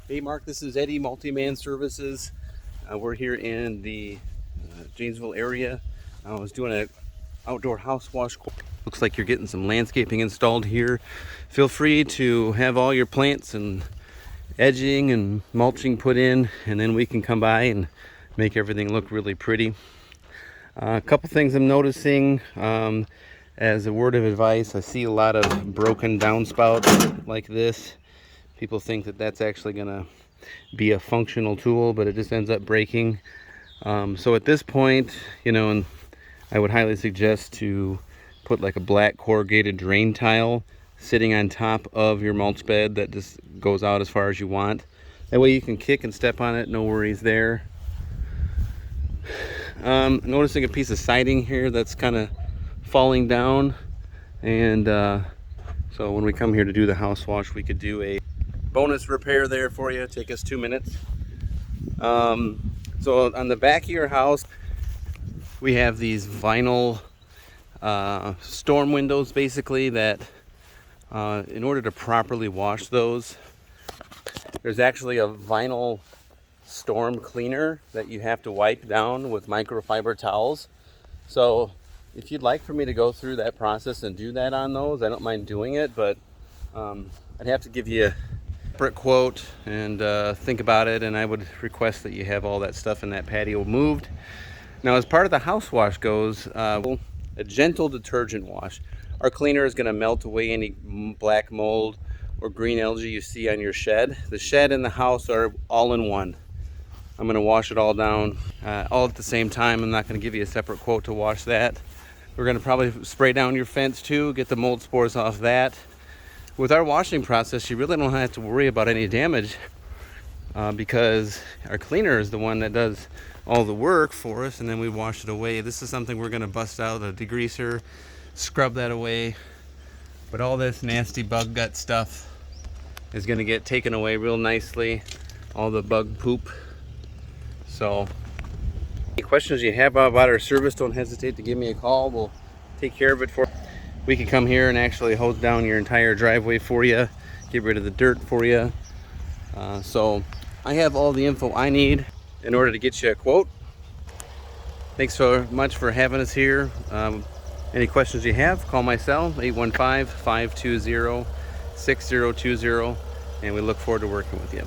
Hey Mark, this is Eddie, Multi-Man Services. We're here in the Janesville area. I was doing an outdoor house wash. Looks like you're getting some landscaping installed here. Feel free to have all your plants and edging and mulching put in, and then we can come by and make everything look really pretty. A couple things I'm noticing. As a word of advice, I see a lot of broken downspouts like this. People think that that's actually going to be a functional tool, but it just ends up breaking. So at this point, and I would highly suggest to put like a black corrugated drain tile sitting on top of your mulch bed that just goes out as far as you want. That way you can kick and step on it, no worries there. Noticing a piece of siding here that's kind of falling down, and so when we come here to do the house wash, we could do a bonus repair there for you. Take us 2 minutes. So on the back of your house, we have these vinyl storm windows basically that in order to properly wash those, there's actually a vinyl storm cleaner that you have to wipe down with microfiber towels. So if you'd like for me to go through that process and do that on those, I don't mind doing it, but I'd have to give you a separate quote and think about it, and I would request that you have all that stuff in that patio moved. Now, as part of the house wash goes, a gentle detergent wash. Our cleaner is going to melt away any black mold or green algae you see on your shed. The shed and the house are all in one. I'm going to wash it all down all at the same time. I'm not going to give you a separate quote to wash that. We're going to probably spray down your fence too, get the mold spores off that. With our washing process, you really don't have to worry about any damage because our cleaner is the one that does all the work for us, and then we wash it away. This is something we're going to bust out a degreaser, scrub that away, but all this nasty bug gut stuff is going to get taken away real nicely, all the bug poop. So any questions you have about our service, don't hesitate to give me a call. We'll take care of it for you. We can come here and actually hose down your entire driveway for you, get rid of the dirt for you. So I have all the info I need in order to get you a quote. Thanks so much for having us here. Any questions you have, call my cell, 815-520-6020, and we look forward to working with you.